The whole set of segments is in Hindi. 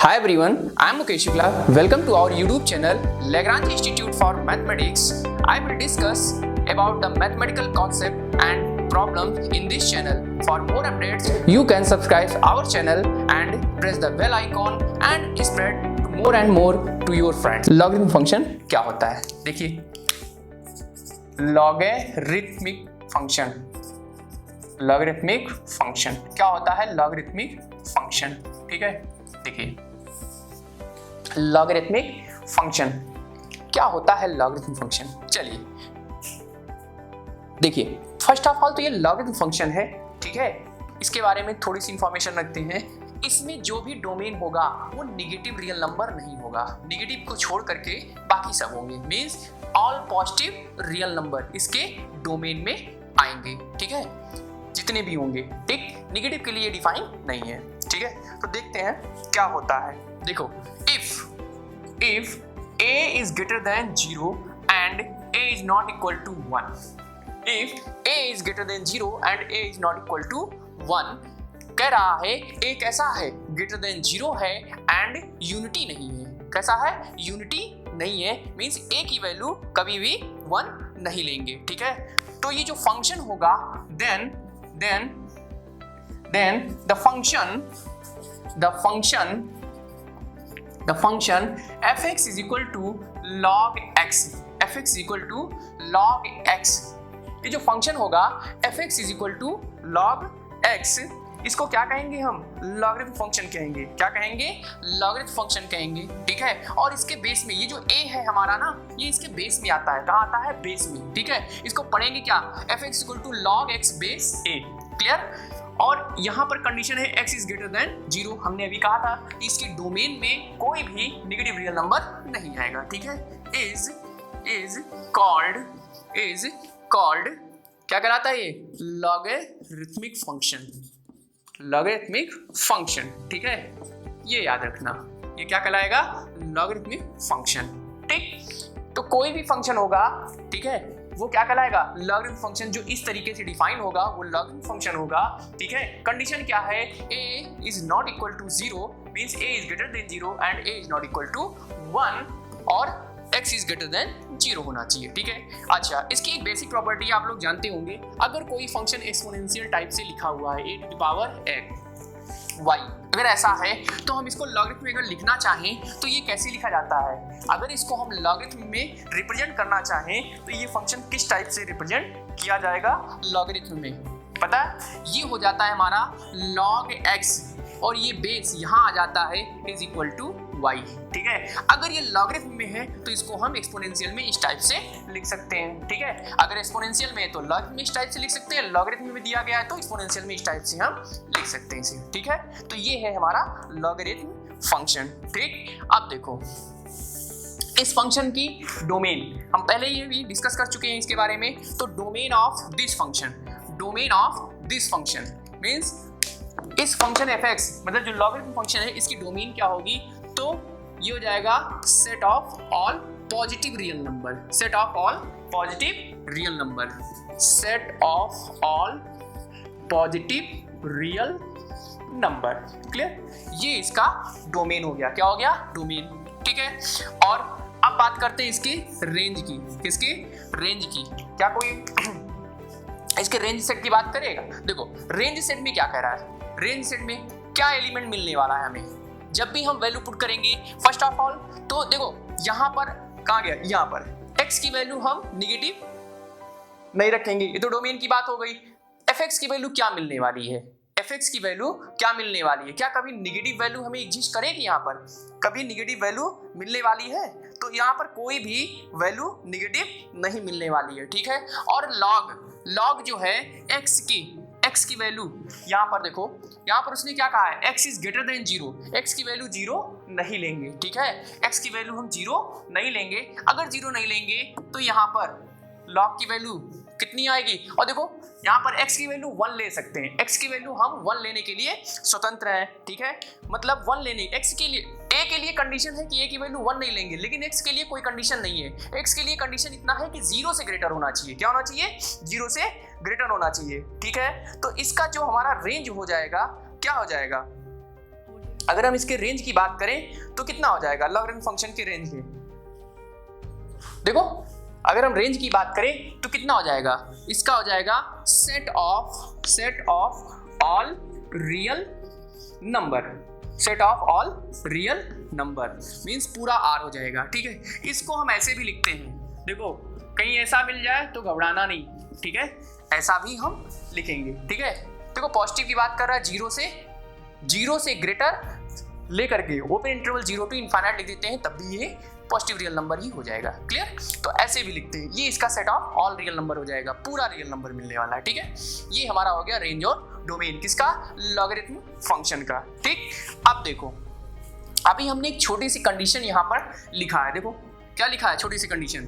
Hi everyone, I am Mukesh Shukla. Welcome to our YouTube channel Lagrange Institute for Mathematics. I will discuss about the mathematical concept and problems in this channel. For more updates, you can subscribe our channel and press the bell icon and spread more and more to your friends. Logarithm function क्या होता है? देखिए, logarithmic function. लॉगरिथमिक फंक्शन क्या होता है? लॉगरिथमिक फंक्शन, ठीक है। देखिए, लॉगरिथमिक फंक्शन क्या होता है? लॉगरिथमिक फंक्शन, चलिए देखिए, फर्स्ट ऑफ ऑल तो ये लॉगरिथमिक फंक्शन है, ठीक है। इसके बारे में थोड़ी सी इंफॉर्मेशन रखते हैं। इसमें जो भी डोमेन होगा वो निगेटिव रियल नंबर नहीं होगा, निगेटिव को छोड़ करके बाकी सब होंगे, means all positive real number इसके डोमेन में आएंगे, ठीक है, जितने भी होंगे, ठीक। नेगेटिव के लिए डिफाइन नहीं है, ठीक है। तो देखते हैं क्या होता है। देखो, if a is greater than 0 and a is not equal to 1, if a is greater than 0 and a is not equal to 1, कह रहा है a कैसा है? ग्रेटर देन 0 है एंड यूनिटी नहीं है। कैसा है? यूनिटी नहीं है, मींस a की वैल्यू कभी भी 1 नहीं लेंगे, ठीक है। तो ये जो फंक्शन होगा then the function fx is equal to log x, fx is equal to log x। ये जो फंक्शन होगा fx is equal to log x, इसको क्या कहेंगे हम? लॉगरिथम फंक्शन कहेंगे। क्या कहेंगे? लॉगरिथम फंक्शन कहेंगे, ठीक है। और इसके बेस में ये जो a है हमारा ना, ये इसके बेस में आता है। कहाँ आता है? बेस में, ठीक है। इसको पढ़ेंगे क्या? fx equal to log x base a, clear. और यहाँ पर कंडीशन है x इज ग्रेटर देन 0। हमने अभी कहा था कि इसके डोमेन में कोई भी नेगेटिव रियल नंबर नहीं आएगा, ठीक है। इज कॉल्ड क्या कहलाता है? ये लॉगरिथमिक फंक्शन, लॉगरिथमिक फंक्शन, ठीक है। ये याद रखना, ये क्या कहलाएगा? लॉगरिथमिक फंक्शन, ठीक। तो कोई भी फंक्शन होगा, ठीक है, वो क्या कहलाएगा? Logarithmic function. जो इस तरीके से डिफाइन होगा वो लॉगरिथमिक फंक्शन होगा, ठीक है। कंडीशन क्या है? a is not equal to 0 means a is greater than 0 and a is not equal to 1 और x इज ग्रेटर देन 0 होना चाहिए, ठीक है। अच्छा, इसकी एक बेसिक प्रॉपर्टी आप लोग जानते होंगे। अगर कोई फंक्शन एक्सपोनेंशियल टाइप से लिखा हुआ है a to the power y, अगर ऐसा है तो हम इसको लॉगरिथम में अगर लिखना चाहें तो ये कैसे लिखा जाता है? अगर इसको हम लॉगरिथम में रिप्रेजेंट करना चाहें तो ये फंक्शन किस टाइप से रिप्रेजेंट किया जाएगा लॉगरिथम में? पता है, ये हो जाता है हमारा log x और ये बेस यहाँ आ जाता है इज इक्वल टू y, ठीक है। अगर ये लॉगरिथम में है तो इसको हम एक्सपोनेंशियल में इस टाइप से लिख सकते हैं, ठीक है। अगर एक्सपोनेंशियल में है तो लॉगरिथम में इस टाइप से लिख सकते हैं, लॉगरिथम में दिया गया है तो एक्सपोनेंशियल में इस टाइप से हम लिख सकते हैं इसे, ठीक है। तो ये है हमारा लॉगरिथम फंक्शन, ठीक। अब देखो, इस फंक्शन की डोमेन हम पहले ही भी डिस्कस कर चुके हैं इसके बारे में। तो domain of this function means इस फंक्शन fx, मतलब जो लॉगरिथम फंक्शन है, इसकी डोमेन क्या होगी? तो ये हो जाएगा set of all positive real number, set of all positive real number, set of all positive real number, clear. ये इसका डोमेन हो गया। क्या हो गया? डोमेन, ठीक है। और अब बात करते हैं इसकी रेंज की। किसकी? रेंज की। क्या कोई इसके रेंज सेट की बात करेगा? देखो, रेंज सेट में क्या कह रहा है? रेंज सेट में क्या एलिमेंट मिलने वाला है हमें जब भी हम वैल्यू पुट करेंगे? फर्स्ट ऑफ ऑल तो देखो, यहाँ पर कहाँ गया? यहाँ पर x की वैल्यू हम निगेटिव नहीं रखेंगे, ये तो डोमेन की बात हो गई। fx की वैल्यू क्या मिलने वाली है? fx की वैल्यू क्या मिलने वाली है? क्या कभी निगेटिव वैल्यू हमें एग्जिस्ट करेगी? यहाँ पर कभी निगेटिव वैल्यू मिलने वाली है? तो यहाँ पर कोई भी वैल्यू निगेटिव नहीं मिलने वाली है, ठीक है। और लॉग जो है x की वैल्यू, यहाँ पर देखो, यहाँ पर उसने क्या कहा है? x is greater than 0, x की वैल्यू 0 नहीं लेंगे, ठीक है। x की वैल्यू हम 0 नहीं लेंगे। अगर 0 नहीं लेंगे तो यहाँ पर log की वैल्यू कितनी आएगी? और देखो, यहाँ पर x की वैल्यू 1 ले सकते हैं। x की वैल्यू हम 1 लेने के लिए स्वतंत्र हैं, ठीक है। मतलब 1 लेने, x के लिए, a के लिए कंडीशन है कि a की वैल्यू 1 नहीं लेंगे, लेकिन x के लिए कोई कंडीशन नहीं है। x के लिए कंडीशन इतना है कि 0 से ग्रेटर होना चाहिए। क्या होना चाहिए? 0 से ग्रेटर होना चाहिए, ठीक है। तो इसका जो हमारा रेंज हो जाएगा, क्या हो जाएगा? अगर हम इसके रेंज की बात करें तो कितना हो जाएगा लॉगरिथम फंक्शन के रेंज में? देखो अगर हम रेंज की बात करें तो कितना हो जाएगा, इसका हो जाएगा set of all real number, set of all real number means पूरा आर हो जाएगा। ठीक है, इसको हम ऐसे भी लिखते हैं, देखो कहीं ऐसा मिल जाए तो घबराना नहीं, ठीक है, ऐसा भी हम लिखेंगे। ठीक है, देखो पॉजिटिव की बात कर रहा है, जीरो से ग्रेटर लेकर के ओपन इंटरवल 0 to इनफाइनाइट लिख देते हैं, तब भी ये पॉजिटिव रियल नंबर ही हो जाएगा। क्लियर? तो ऐसे भी लिखते हैं, ये इसका set of all real number हो जाएगा, पूरा रियल नंबर मिलने वाला है। ठीक है, ये हमारा हो गया रेंज और डोमेन किसका, लॉगरिथम फंक्शन का। ठीक, अब देखो अभी हमने एक छोटी सी कंडीशन यहाँ पर लिखा है, देखो क्या लिखा है छोटी सी कंडीशन।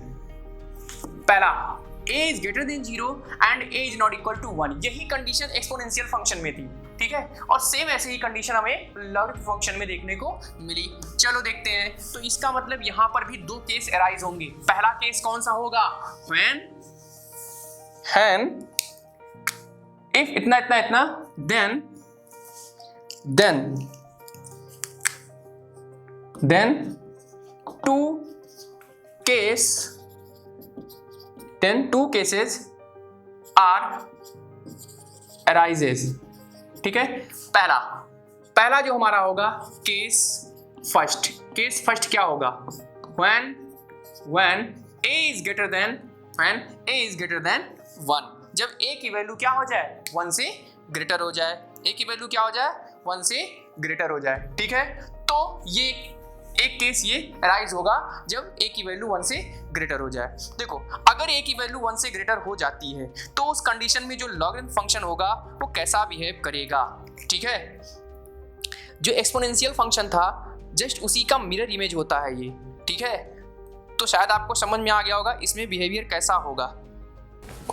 पहला a is greater than 0 and a is not equal to 1, यही कंडीशन एक्सपोनेंशियल फंक्शन में थी। ठीक है, और सेम ऐसे ही कंडीशन हमें लॉगरिथम फंक्शन में देखने को मिली। चलो देखते हैं, तो इसका मतलब यहाँ पर भी दो केस अराइज होंगे। पहला केस कौन सा होगा, when if इतना इतना इतना then two cases are arises। ठीक है, पहला जो हमारा होगा केस फर्स्ट क्या होगा, when a is greater than 1, जब a की वैल्यू क्या हो जाए 1 से ग्रेटर हो जाए, a की वैल्यू क्या हो जाए 1 से ग्रेटर हो जाए। ठीक है, तो ये एक केस ये अराइज होगा जब a की वैल्यू 1 से ग्रेटर हो जाए। देखो अगर a की वैल्यू 1 से ग्रेटर हो जाती है तो उस कंडीशन में जो लॉगरिथम फंक्शन होगा वो कैसा बिहेव करेगा। ठीक है, जो एक्सपोनेंशियल फंक्शन था जस्ट उसी का मिरर इमेज होता है ये। ठीक है, तो शायद आपको समझ में आ गया होगा इसमें बिहेवियर कैसा होगा।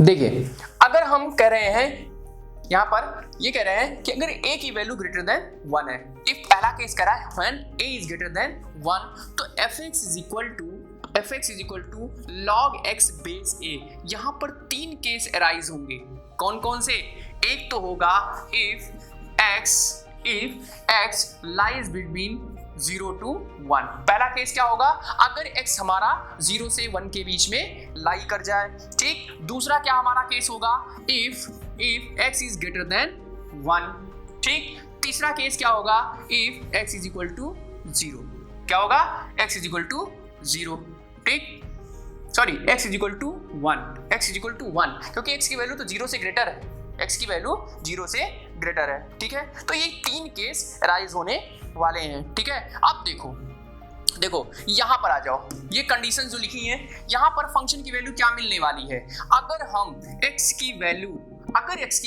देखिए अगर हम कह रहे हैं यहाँ पर ये कह रहे हैं कि अगर a की वैल्यू ग्रेटर देन 1 है, इफ पहला केस कह रहा है when a is greater than 1, तो fx is equal to log x base a। यहाँ पर 3 केस अराइज होंगे, कौन कौन से, एक तो होगा if x lies between 0 to 1। पहला केस क्या होगा, अगर x हमारा 0 से 1 के बीच में लाई कर जाए। ठीक, दूसरा क्या हमारा केस होगा, if x is greater than 1। ठीक, तीसरा केस क्या होगा, if x is equal to 0। क्या होगा, x is equal to 0। ठीक, sorry x is equal to 1, क्योंकि x की वैल्यू तो 0 से ग्रेटर है, x की वैल्यू 0 से ग्रेटर है। ठीक है, तो ये 3 केस राइज होने वाले हैं। ठीक है, अब देखो यहाँ पर आ जाओ, ये कंडीशन जो लिखी है यहाँ पर फंक्शन की वैल्यू क्या मिलने वाली है, अगर हम x की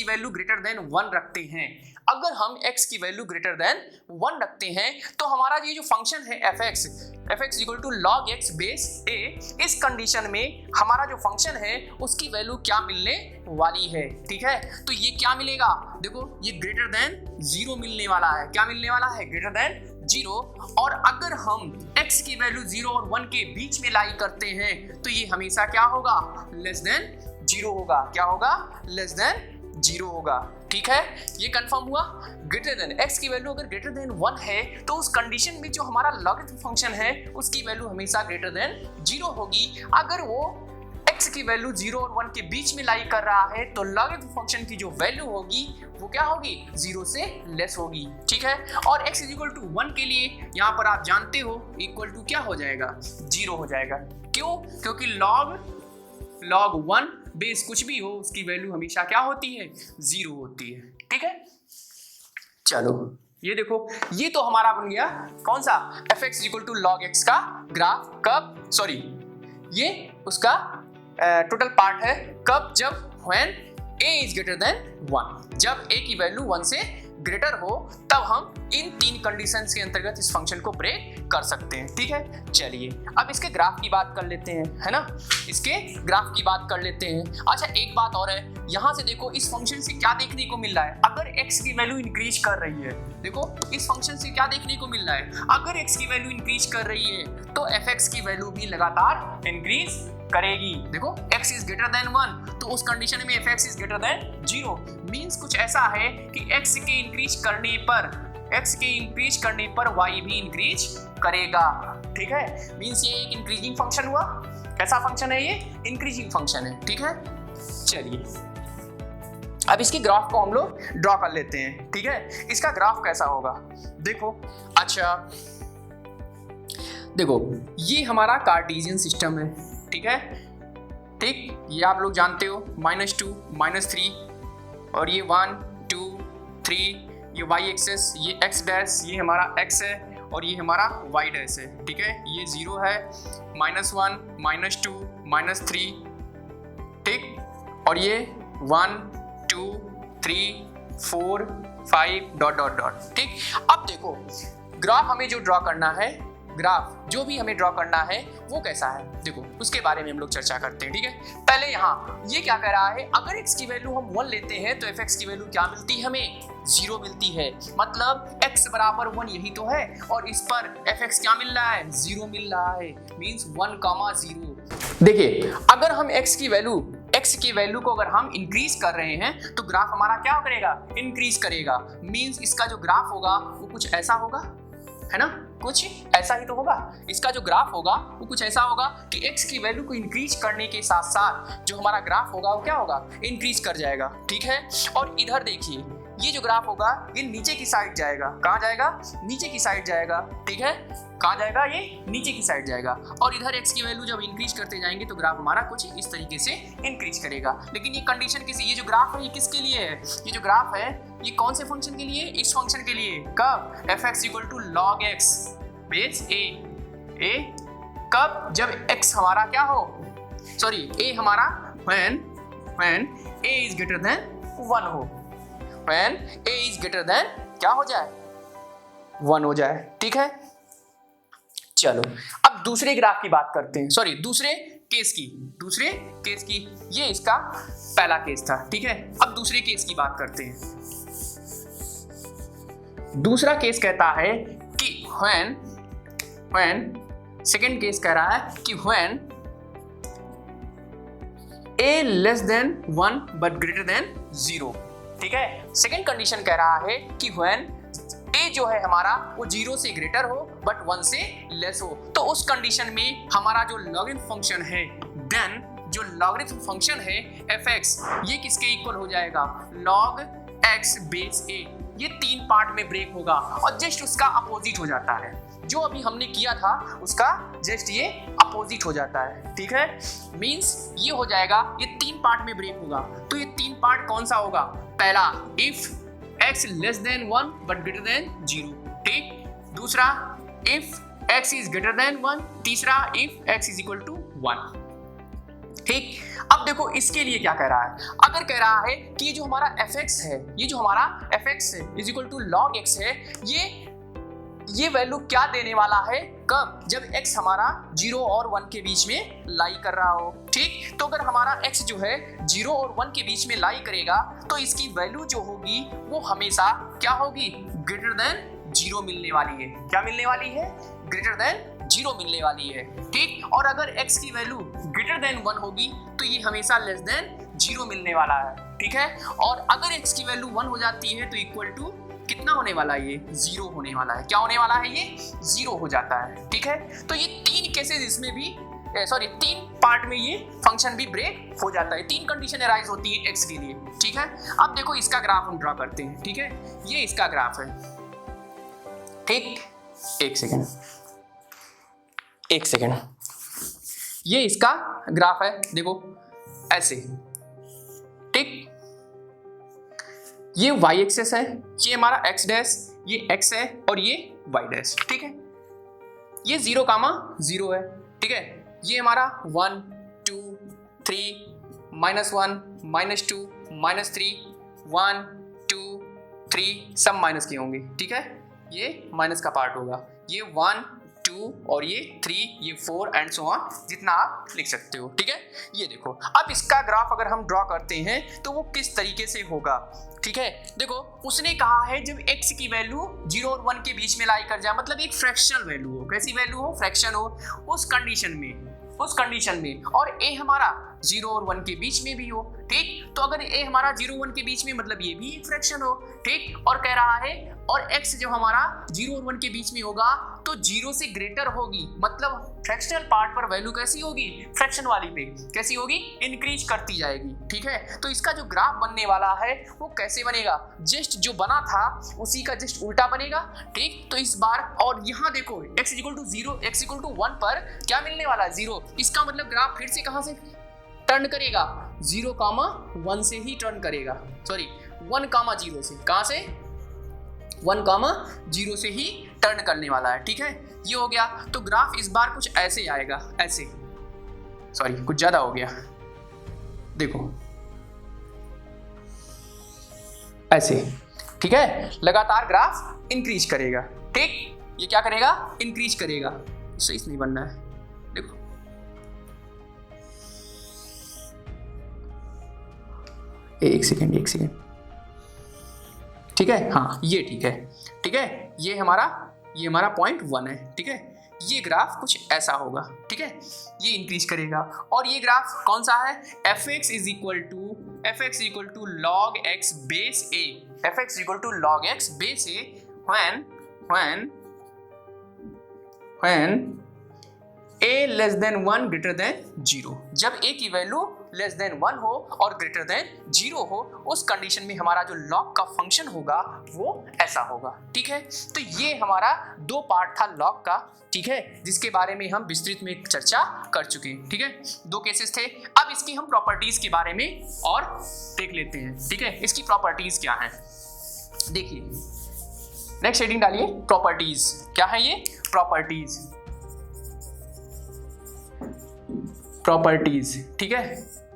वैल्यू ग्रेटर देन 1 रखते हैं, अगर हम x की वैल्यू ग्रेटर देन 1 रखते हैं तो हमारा ये जो फंक्शन है fx equal to log x base a, इस कंडीशन में हमारा जो फंक्शन है उसकी वैल्यू क्या मिलने वाली है। ठीक है, तो ये क्या मिलेगा, देखो ये ग्रेटर देन 0 मिलने वाला है। क्या मिलने वाला है, ग्रेटर देन 0। और अगर हम x की वैल्यू 0 और 1 के बीच में लाई करते हैं तो ये हमेशा क्या होगा, लेस देन 0 होगा। क्या होगा, लेस देन 0 होगा। ठीक है, ये कंफर्म हुआ। ग्रेटर देन x की वैल्यू अगर ग्रेटर देन 1 है तो उस कंडीशन में जो हमारा लॉगरिथम फंक्शन है उसकी वैल्यू हमेशा ग्रेटर देन 0 होगी। अगर वो x की वैल्यू 0 और 1 के बीच में लाई कर रहा है तो लॉगरिथम फंक्शन की जो वैल्यू होगी वो क्या होगी, 0 से लेस होगी। ठीक है, और x इक्वल टू 1 के लिए यहाँ पर आप जानते हो इक्वल टू क्या हो जाएगा, 0 हो जाएगा। क्यों, क्योंकि log 1 बेस कुछ भी हो उसकी वैल्यू हमेशा क्या होती है, 0 होती है। ठीक है, चलो ये देखो, ये तो हमारा बन गया कौन सा, fx equal to log x का ग्राफ। कब, सॉरी ये उसका टोटल पार्ट है, कब, जब when a is greater than 1, जब a की वैल्यू 1 से ग्रेटर हो तब हम इन 3 कंडीशंस के अंतर्गत इस फंक्शन को ब्रेक कर सकते हैं। ठीक है, चलिए अब इसके ग्राफ की बात कर लेते हैं, है ना, इसके ग्राफ की बात कर लेते हैं। अच्छा एक बात और है, यहाँ से देखो इस फंक्शन से क्या देखने को मिल रहा है, अगर x की वैल्यू इंक्रीज कर रही है, देखो इस फंक्शन से क्या देखने को मिल रहा है, अगर x की वैल्यू इंक्रीज कर रही है तो fx की वैल्यू भी लगातार इंक्रीज करेगी। देखो x इज ग्रेटर देन 1 तो उस कंडीशन में fx is greater than 0 means कुछ ऐसा है कि x के इंक्रीज करने पर x के इंक्रीज करने पर y भी इंक्रीज करेगा, ठीक है। मींस ये एक इंक्रीजिंग फंक्शन हुआ। कैसा फंक्शन है ये? इंक्रीजिंग फंक्शन है, ठीक है। चलिए अब इसकी ग्राफ को हम लोग ड्रॉ कर लेते हैं, ठीक है। इसका ग्राफ कैसा होगा देखो। अच्छा देखो, ये हमारा कार्टेशियन सिस्टम है, ठीक है। ठीक, ये आप लोग जानते हो, -2 -3 और ये 1 2 3, ये y एक्सेस, ये x डैश, ये हमारा x है और ये हमारा y डैश है, ठीक है। ये 0 है, -1 -2 -3, ठीक। और ये 1 2 3 4 5 डॉट डॉट डॉट, ठीक। अब देखो ग्राफ हमें जो ड्रॉ करना है, ग्राफ जो भी हमें ड्रॉ करना है वो कैसा है, देखो उसके बारे में हम लोग चर्चा करते हैं, ठीक है। पहले यहाँ ये क्या कह रहा है, अगर x की वैल्यू हम 1 लेते हैं तो fx की वैल्यू क्या मिलती है हमें? 0 मिलती है। मतलब x बराबर 1 यही तो है और इस पर fx क्या मिल रहा है? 0 मिल रहा है, मींस 1, 0। देखिए अगर हम x की वैल्यू को अगर हम इंक्रीज कर रहे हैं तो ग्राफ हमारा क्या करेगा? इंक्रीज करेगा। मींस इसका जो ग्राफ होगा वो कुछ ऐसा होगा, है ना, कुछ ऐसा ही तो होगा। इसका जो ग्राफ होगा वो कुछ ऐसा होगा कि x की वैल्यू को इंक्रीज करने के साथ साथ जो हमारा ग्राफ होगा वो क्या होगा? इंक्रीज कर जाएगा, ठीक है। और इधर देखिए ये जो ग्राफ होगा ये नीचे की साइड जाएगा। कहाँ जाएगा? नीचे की साइड जाएगा, ठीक है। कहाँ जाएगा? ये नीचे की साइड जाएगा। और इधर x की वैल्यू जब इंक्रीज करते जाएंगे तो ग्राफ हमारा कुछ इस तरीके से इंक्रीज करेगा। लेकिन ये कंडीशन किसी, ये जो ग्राफ है ये किसके लिए है? ये जो ग्राफ है ये कौन से फंक्शन के लिए? इस फंक्शन के लिए। कब? fx = log x base a कब? जब x हमारा क्या हो, सॉरी a हमारा when a is greater than 1 हो, when a is greater than क्या हो जाए? 1 हो जाए, ठीक है। चलो अब दूसरे ग्राफ की बात करते हैं, सॉरी दूसरे केस की। ये इसका पहला केस था, ठीक है। अब दूसरे केस की बात करते हैं। दूसरा केस कहता है कि when सेकेंड केस कह रहा है कि when a less than 1 but greater than 0, ठीक है। सेकेंड कंडीशन कह रहा है कि when a जो है हमारा वो 0 से ग्रेटर हो बट 1 से लेस हो, तो उस कंडीशन में हमारा जो लॉगरिथम फंक्शन है, देन जो लॉगरिथम फंक्शन है fx, ये किसके इक्वल हो जाएगा? log x base a। ये 3 पार्ट में ब्रेक होगा और जस्ट उसका अपोजिट हो जाता है। जो अभी हमने किया था उसका जस्ट ये अपोजिट हो जाता है, ठीक है। मींस ये हो जाएगा, ये 3 पार्ट में ब्रेक होगा। तो ये 3 पार्ट कौन सा होगा? पहला if x less than 1 but greater than 0, ठीक। दूसरा if x is greater than 1, तीसरा if x is equal to 1, ठीक। अब देखो इसके लिए क्या कह रहा है। अगर कह रहा है कि ये जो हमारा fx है, ये जो हमारा fx है is equal to log x है, ये वैल्यू क्या देने वाला है? कब? जब x हमारा 0 और 1 के बीच में लाई कर रहा हो, ठीक। तो अगर हमारा x जो है 0 और 1 के बीच में लाई करेगा तो इसकी वैल्यू जो होगी वो हमेशा क्या होगी? ग्रेटर देन 0 मिलने वाली है। क्या मिलने वाली है? ग्रेटर देन 0 मिलने वाली है, ठीक। और अगर x की वैल्यू ग्रेटर देन 1 होगी तो ये हमेशा लेस देन 0 मिलने वाला है, ठीक है। और अगर x की वैल्यू 1 हो जाती है तो इक्वल टू कितना होने वाला है? ये 0 होने वाला है। क्या होने वाला है? ये 0 हो जाता है, ठीक है। तो ये 3 केसेस इसमें भी, सॉरी 3 पार्ट में ये फंक्शन भी ब्रेक हो जाता है। 3 कंडीशन अराइज होती है x के लिए, ठीक है। अब देखो इसका ग्राफ हम ड्रॉ करते हैं, ठीक है। ये इसका ग्राफ है, ठीक। एक सेकेंड, ये इसका ग्राफ है, देखो ऐसे, ठीक। ये y एक्सेस है, ये हमारा x डैश, ये x है और ये y डैश, ठीक है। ये 0, 0 है, ठीक है। ये हमारा 1 2 3 -1 -2 -3 1 2 3 सब माइनस के होंगे, ठीक है। ये माइनस का पार्ट होगा। ये 1 2 और ये 3 ये 4 एंड सो ऑन, जितना आप लिख सकते हो, ठीक है। ये देखो अब इसका ग्राफ अगर हम ड्रॉ करते हैं तो वो किस तरीके से होगा, ठीक है। देखो उसने कहा है जब x की वैल्यू 0 और 1 के बीच में लाई कर जाए, मतलब एक फ्रैक्शनल वैल्यू हो। कैसी वैल्यू हो? फ्रैक्शन हो। उस कंडीशन में और a हमारा 0 और 1 के बीच में भी हो, ठीक। तो अगर a हमारा 0 1 के बीच में मतलब ये भी एक फ्रैक्शन हो, ठीक। और कह रहा है और x जो हमारा 0 और 1 के बीच में होगा तो 0 से ग्रेटर होगी, मतलब फ्रैक्शनल पार्ट पर वैल्यू कैसी होगी, फ्रैक्शन वाली पे कैसी होगी, इंक्रीज करती जाएगी, ठीक है। तो इसका जो ग्राफ बनने वाला है वो कैसे बनेगा, जस्ट जो बना था उसी का जस्ट उल्टा बनेगा, ठीक। तो इस बार और यहाँ देखो x = 0 x = 1 पर क्या मिलने वाला है, 0। इसका मतलब ग्राफ फिर से कहाँ से टर्न करेगा, 0, 1 से ही टर्न करेगा, सॉरी 1, 0 से, कहाँ से 1, 0 से ही टर्न करने वाला है, ठीक है। ये हो गया। तो ग्राफ इस बार कुछ ऐसे आएगा, ऐसे, सॉरी कुछ ज्यादा हो गया, देखो ऐसे, ठीक है। लगातार ग्राफ इंक्रीज करेगा, ठीक। ये क्या करेगा, इंक्रीज करेगा, सही नहीं बनना है, देखो एक सेकेंड, ठीक है, हाँ ये ठीक है, ठीक है। ये हमारा पॉइंट 1 है, ठीक है। ये ग्राफ कुछ ऐसा होगा, ठीक है, ये इंक्रीज करेगा। और ये ग्राफ कौन सा है, fx = log x base a, fx = log x base a when a less than 1 greater than 0, जब a की वैल्यू लेस देन 1 हो और ग्रेटर देन 0 हो, उस कंडीशन में हमारा जो लॉग का फंक्शन होगा वो ऐसा होगा, ठीक है। तो ये हमारा 2 पार्ट था लॉग का, ठीक है, जिसके बारे में हम विस्तृत में चर्चा कर चुके हैं, ठीक है। 2 केसेस थे। अब इसकी हम प्रॉपर्टीज के बारे में और देख लेते हैं, ठीक है। इसकी प्रॉपर्टीज क्या है, देखिए नेक्स्ट हेडिंग डालिए, प्रॉपर्टीज क्या है, ये प्रॉपर्टीज, ठीक है।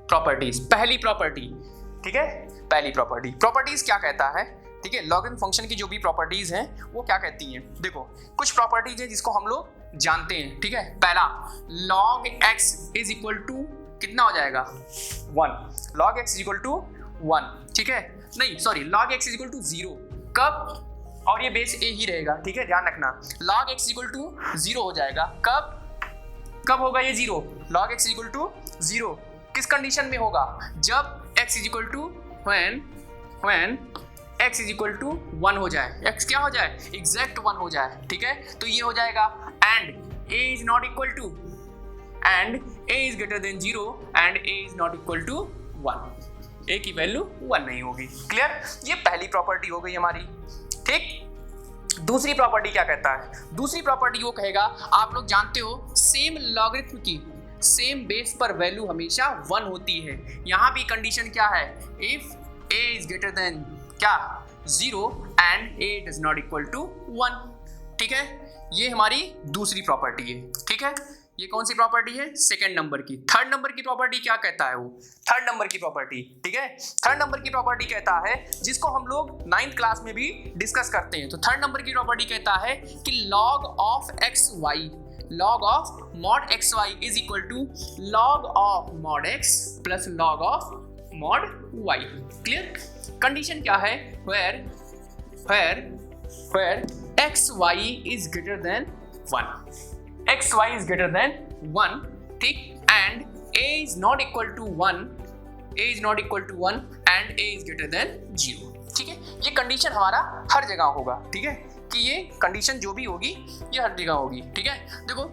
प्रॉपर्टीज, पहली प्रॉपर्टी, ठीक है, पहली प्रॉपर्टीज क्या कहता है, ठीक है। लॉगरिथम फंक्शन की जो भी प्रॉपर्टीज हैं वो क्या कहती हैं, देखो कुछ प्रॉपर्टीज है जिसको हम लोग जानते हैं, ठीक है। पहला log x = कितना हो जाएगा, 1, log x = 1, ठीक है, नहीं सॉरी log x = 0, कब, और ये बेस a ही रहेगा, ठीक है, ध्यान रखना। log x = 0 हो जाएगा, कब होगा ये 0, log x = 0 किस कंडीशन में होगा, जब x = when x = 1 हो जाए, x क्या हो जाए, एग्जैक्ट 1 हो जाए, ठीक है। तो ये हो जाएगा and a is not equal to, and a is greater than 0 and a is not equal to 1, a की वैल्यू 1 नहीं होगी, क्लियर। ये पहली प्रॉपर्टी हो गई हमारी, ठीक। दूसरी प्रॉपर्टी क्या कहता है, दूसरी प्रॉपर्टी वो कहेगा, आप लोग जानते हो सेम लॉगरिथम की सेम बेस पर वैल्यू हमेशा 1 होती है। यहाँ भी कंडीशन क्या है, if a is greater than क्या 0 and a does not equal to 1, ठीक है। ये हमारी दूसरी प्रॉपर्टी है, ठीक है। ये कौन सी प्रॉपर्टी है, सेकंड नंबर की। थर्ड नंबर की प्रॉपर्टी क्या कहता है, वो थर्ड नंबर की प्रॉपर्टी, ठीक है। थर्ड नंबर की प्रॉपर्टी कहता है, जिसको हम लोग 9th क्लास में भी डिस्कस करते हैं। तो थर्ड नंबर की प्रॉपर्टी कहता है कि log of xy, log of mod xy is equal to log of mod x plus log of mod y, clear. Condition क्या है, where xy is greater than 1, xy is greater than 1, ठीक, and a is not equal to 1 and a is greater than 0, ठीक है। ये कंडीशन हमारा हर जगह होगा, ठीक है, कि ये कंडीशन जो भी होगी ये हर जगह होगी, ठीक है। देखो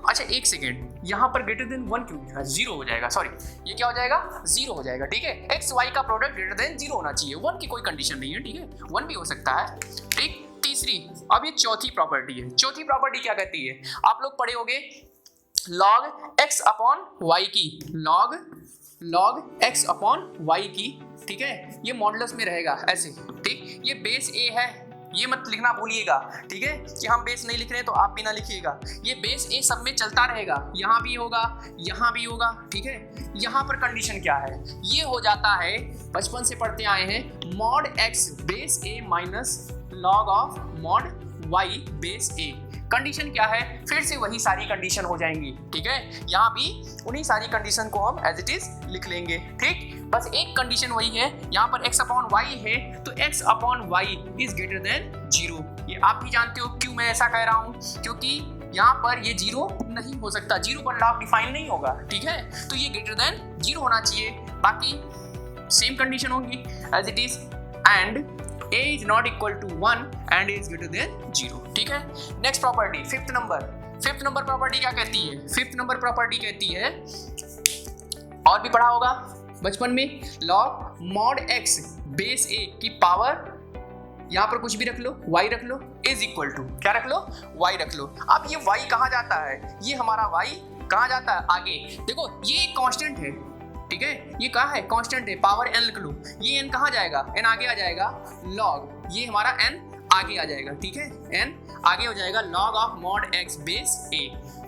अच्छा एक सेकेंड, यहाँ पर ग्रेटर देन 1 क्यों लिखा है, 0 हो जाएगा, सॉरी ये क्या हो जाएगा, 0 हो जाएगा, ठीक है। एक्स वाई का प्रोडक्ट ग्रेटर देन 0 होना चाहिए, 1 की कोई कंडीशन नहीं है, ठीक है, 1 भी हो सकता है, ठीक। तीसरी, अब ये चौथी प्रॉपर्टी है। चौथी प्रॉपर्टी क्या कहती है, आप लोग पढ़े होंगे log x अपॉन y की, log x अपॉन y की, ठीक है। ये मॉडुलस में रहेगा ऐसे, ठीक। ये बेस a है, ये मत लिखना भूलिएगा, ठीक है, कि हम बेस नहीं लिख रहे हैं तो आप भी ना लिखिएगा। ये बेस ए सब में चलता रहेगा, यहाँ भी होगा, यहाँ भी होगा, ठीक है। यहाँ पर कंडीशन क्या है, ये हो जाता है, बचपन से पढ़ते आए हैं, mod x base a minus log of mod y base a. Condition क्या है, फिर से वही सारी कंडीशन हो जाएंगी, ठीक है। यहाँ भी उन्हीं सारी कंडीशन को हम एज इट इज लिख लेंगे, ठीक। बस एक कंडीशन वही है, यहाँ पर x अपॉन वाई है तो x upon y is greater than 0। ये आप भी जानते हो क्यों मैं ऐसा कह रहा हूँ, क्योंकि यहाँ पर ये 0 नहीं हो सकता, 0 पर लॉग डिफाइन नहीं होगा, ठीक है, तो ये ग्रेटर देन 0 होना चाहिए। बाकी सेम कंडीशन होगी as it is, and a is not equal to 1 and a is greater than 0, ठीक है। Next property, fifth number property क्या कहती है? फिफ्थ नंबर प्रॉपर्टी कहती है, और भी पढ़ा होगा बचपन में, log mod x base a की पावर, यहाँ पर कुछ भी रख लो, y रख लो, इज इक्वल टू, क्या रख लो, y रख लो। अब ये y कहाँ जाता है? ये हमारा y कहाँ जाता है? आगे देखो, ये एक कांस्टेंट है, ठीक है, ये कहाँ है? कांस्टेंट है, पावर n लिख लो, ये n कहाँ जाएगा? n आगे आ जाएगा, log, ये हमारा n आगे आ जाएगा, ठीक है, n आगे हो जाएगा, log of mod x base a,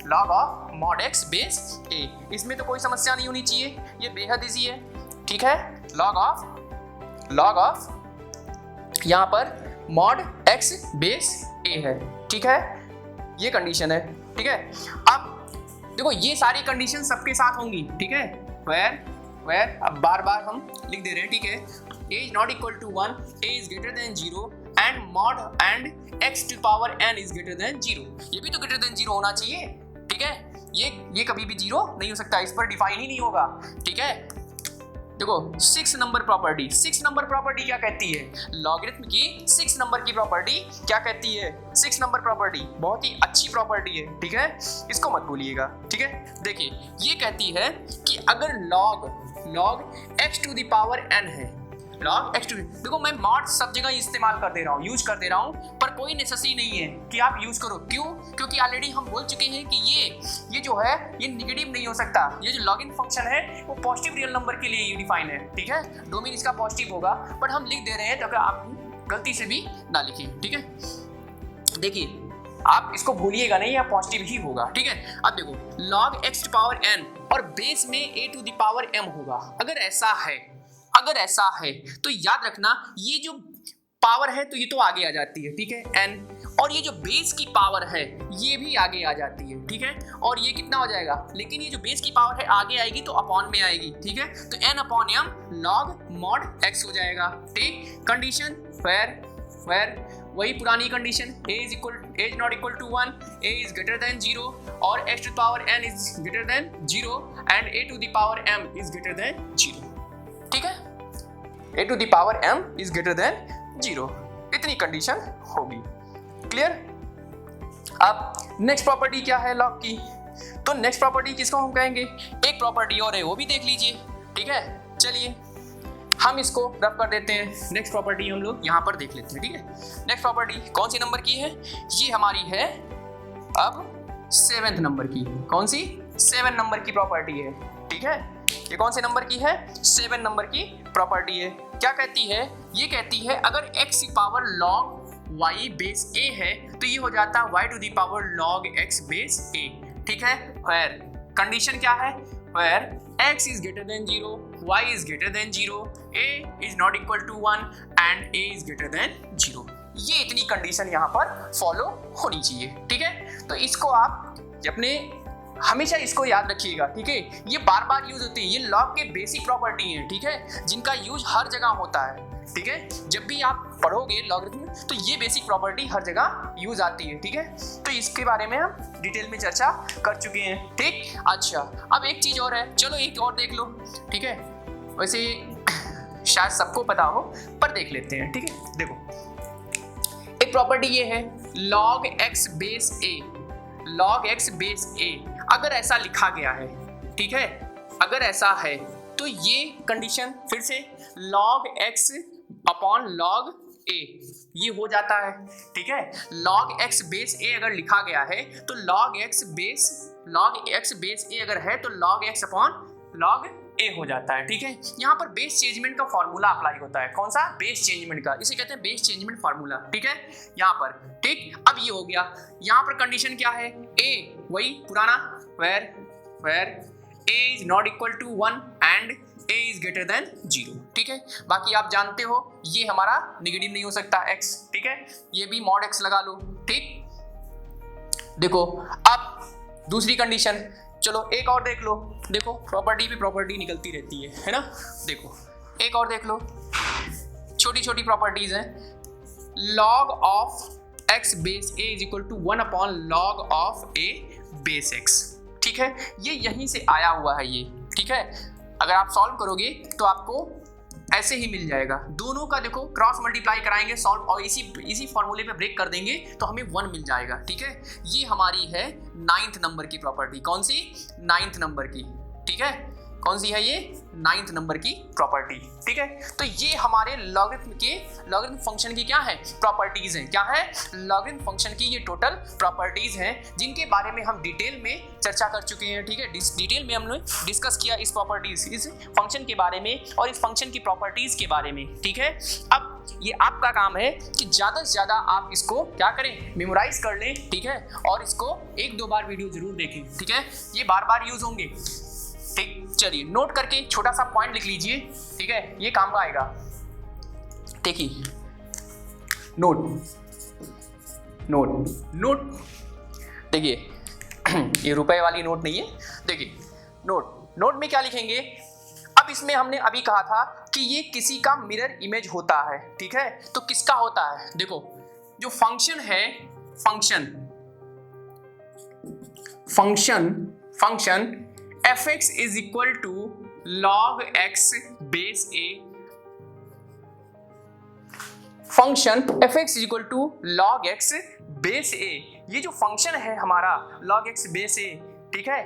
log of mod x base a। इसमें तो कोई समस्या नहीं होनी चाहिए, ये बेहद इजी है, ठीक है, log ऑफ यहाँ पर मॉड x बेस a है, ठीक है, ये कंडीशन है, ठीक है। अब देखो ये सारी कंडीशन सबके साथ होंगी, ठीक है, वेयर अब बार बार हम लिख दे रहे हैं, ठीक है, a is not equal to 1, a is greater than 0 and mod and x to power n is greater than 0, ये भी तो ग्रेटर देन 0 होना चाहिए, ठीक है, ये कभी भी 0 नहीं हो सकता, इस पर डिफाइन ही नहीं होगा, ठीक है। देखो 6 नंबर प्रॉपर्टी क्या कहती है? लॉगरिथम की 6 नंबर की प्रॉपर्टी क्या कहती है? 6 नंबर प्रॉपर्टी बहुत ही अच्छी प्रॉपर्टी है, ठीक है, इसको मत भूलिएगा, ठीक है। देखिए ये कहती है कि अगर log x to the power n है, log x टू, देखो मैं मॉड सब जगह इस्तेमाल कर दे रहा हूँ, यूज कर दे रहा हूँ, पर कोई नेसेसिटी नहीं है कि आप यूज करो, क्यों? क्योंकि ऑलरेडी हम बोल चुके हैं कि ये जो है ये निगेटिव नहीं हो सकता, ये जो लॉगिन फंक्शन है वो पॉजिटिव रियल नंबर के लिए डिफाइन है, ठीक है, डोमेन इसका पॉजिटिव होगा, बट हम लिख दे रहे हैं तो आप गलती से भी ना लिखिए, ठीक है। देखिए आप इसको भूलिएगा नहीं, या पॉजिटिव ही होगा, ठीक है। अब देखो log x to power n और बेस में a to the power m होगा, अगर ऐसा है तो याद रखना ये जो पावर है तो ये तो आगे आ जाती है, ठीक है, n, और ये जो बेस की पावर है ये भी आगे आ जाती है, ठीक है, और ये कितना हो जाएगा? लेकिन ये जो बेस की पावर है आगे आएगी तो अपॉन में आएगी, ठीक है, तो n upon m log mod x हो जाएगा, ठीक। कंडीशन वेयर वही पुरानी condition, a is not equal to 1, a is greater than 0 और x to power n is greater than 0 and a to the power m is greater than 0, ठीक है, a to the power m is greater than 0, इतनी कंडीशन होगी, क्लियर। अब नेक्स्ट प्रॉपर्टी क्या है लॉग की? तो नेक्स्ट प्रॉपर्टी किसको हम कहेंगे? एक प्रॉपर्टी और है, वो भी देख लीजिए, ठीक है, चलिए हम इसको रफ कर देते हैं। नेक्स्ट प्रॉपर्टी हम लोग यहाँ पर देख लेते हैं, ठीक है। नेक्स्ट प्रॉपर्टी कौन सी नंबर की है? ये हमारी है अब 7th नंबर की। कौन सी? 7 नंबर की प्रॉपर्टी है, ठीक है। ये कौन से नंबर की है? 7 नंबर की प्रॉपर्टी है। क्या कहती है? ये कहती है अगर x की power log y base a है तो ये हो जाता है y to the power log x base a, ठीक है। where कंडीशन क्या है? where x is greater than 0, y is greater than 0, a is not equal to 1 and a is greater than 0। ये इतनी कंडीशन यहाँ पर फॉलो होनी चाहिए, ठीक है। तो इसको आप अपने हमेशा इसको याद रखिएगा, ठीक है। ये बार बार यूज होती है, ये लॉग के बेसिक प्रॉपर्टी हैं, ठीक है, जिनका यूज हर जगह होता है, ठीक है। जब भी आप पढ़ोगे लॉगरिथम तो ये बेसिक प्रॉपर्टी हर जगह यूज आती है, ठीक है। तो इसके बारे में हम डिटेल में चर्चा कर चुके हैं, ठीक। अच्छा, अब एक चीज और है, चलो एक और देख लो, ठीक है। वैसे शायद सबको पता हो पर देख लेते हैं, ठीक है। देखो एक प्रॉपर्टी ये है log x base a, log x base a। अगर ऐसा लिखा गया है, ठीक है, अगर ऐसा है तो ये कंडीशन फिर से log x upon log a ये हो जाता है, ठीक है। log x बेस a अगर लिखा गया है तो log x बेस a अगर है तो log x upon log a हो जाता है, ठीक है। यहाँ पर बेस चेंजमेंट का फॉर्मूला अप्लाई होता है। कौन सा? बेस चेंजमेंट का, इसे कहते हैं बेस चेंजमेंट फॉर्मूला, ठीक है। यहाँ पर ठीक, अब ये हो गया। यहाँ पर कंडीशन क्या है? a वही पुराना, where a is not equal to 1 and a is greater than 0, ठीक है। बाकी आप जानते हो ये हमारा नेगेटिव नहीं हो सकता x, ठीक है, ये भी mod x लगा लो, ठीक। देखो अब दूसरी कंडीशन, चलो एक और देख लो। देखो प्रॉपर्टी पे प्रॉपर्टी निकलती रहती है ना। देखो एक और देख लो, छोटी छोटी प्रॉपर्टीज हैं। log of x base a is equal to 1 upon log of a base x। ठीक है, ये यहीं से आया हुआ है ये। ठीक है, अगर आप सॉल्व करोगे तो आपको ऐसे ही मिल जाएगा। दोनों का देखो क्रॉस मल्टीप्लाई कराएंगे सॉल्व और इसी फॉर्मूले पे ब्रेक कर देंगे तो हमें 1 मिल जाएगा। ठीक है, ये हमारी है 9th नंबर की प्रॉपर्टी। कौन सी? 9th नंबर की। ठीक है, कौन सी है ये? 9th नंबर की प्रॉपर्टी। ठीक है, तो ये हमारे लॉगरिथम फंक्शन की क्या है? प्रॉपर्टीज हैं। क्या है? लॉगरिथम फंक्शन की ये टोटल प्रॉपर्टीज हैं जिनके बारे में हम डिटेल में चर्चा कर चुके हैं। ठीक है, डिटेल में हमने डिस्कस किया इस प्रॉपर्टीज, इस फंक्शन के बारे में और इस फंक्शन की प्रॉपर्टीज के बारे में। ठीक है, अब ये आपका काम है कि ज़्यादा से ज़्यादा आप इसको क्या करें? मेमोराइज कर लें। ठीक है, और इसको 1-2 बार वीडियो जरूर देखें। ठीक है, ये बार बार यूज होंगे। ठीक, चलिए नोट करके छोटा सा पॉइंट लिख लीजिए। ठीक है, ये काम का आएगा। देखिए, नोट देखिए ये रुपए वाली नोट नहीं है। देखिए नोट में क्या लिखेंगे? अब इसमें हमने अभी कहा था कि ये किसी का मिरर इमेज होता है। ठीक है, तो किसका होता है? देखो, जो फंक्शन है, function fx is equal to log x base a। Function fx is equal to log x base a, ये जो फंक्शन है हमारा log x बेस a। ठीक है,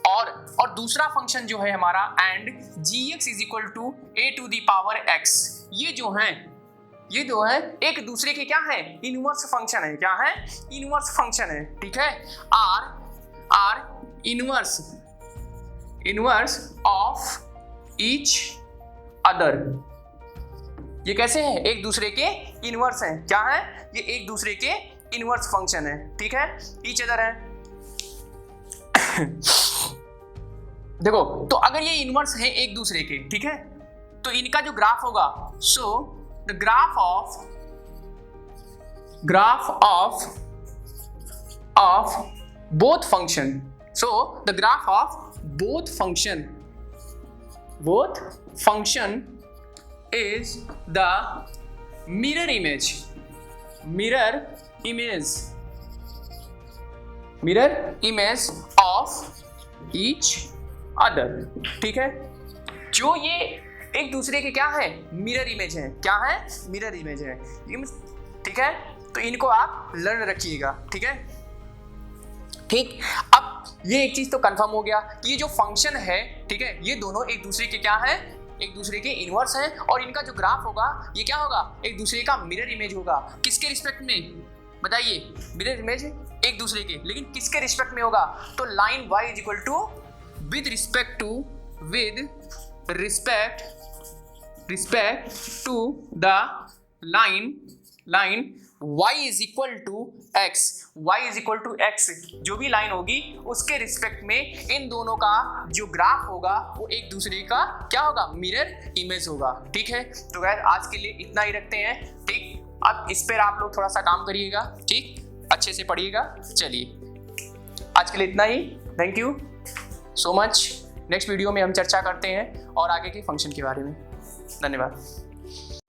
और दूसरा फंक्शन जो है हमारा and gx is equal to a to the power x। ये जो है एक दूसरे के क्या है? इनवर्स फंक्शन है। क्या है? इनवर्स फंक्शन है। ठीक है, are inverse of each other. ये कैसे है? एक दूसरे के इनवर्स हैं। क्या है? ये एक दूसरे के इनवर्स फंक्शन है। ठीक है, ईच अदर है। देखो, तो अगर ये इनवर्स है एक दूसरे के, ठीक है, तो इनका जो ग्राफ होगा, so the graph of both function, so the graph of both function is the mirror image of each other। ठीक है, जो ये एक दूसरे के क्या है? मिरर इमेज है। क्या है? मिरर इमेज है। ठीक है, तो इनको आप लर्न रखिएगा। ठीक है, ठीक। अब ये एक चीज तो कंफर्म हो गया कि ये जो फंक्शन है, ठीक है, ये दोनों एक दूसरे के क्या है? एक दूसरे के इनवर्स हैं और इनका जो ग्राफ होगा ये क्या होगा? एक दूसरे का मिरर इमेज होगा। किसके रिस्पेक्ट में? बताइए, मिरर इमेज एक दूसरे के, लेकिन किसके रिस्पेक्ट में होगा? तो line y is equal to with respect to the line y is equal to x, जो भी लाइन होगी उसके रिस्पेक्ट में इन दोनों का जो ग्राफ होगा वो एक दूसरे का क्या होगा? मिरर इमेज होगा। ठीक है, तो गाइस आज के लिए इतना ही रखते हैं। ठीक, अब इस पर आप लोग थोड़ा सा काम करिएगा। ठीक, अच्छे से पढ़िएगा। चलिए आज के लिए इतना ही। Thank you so much. Next video में हम चर्चा करते हैं और आगे के फंक्शन के बारे में। धन्यवाद।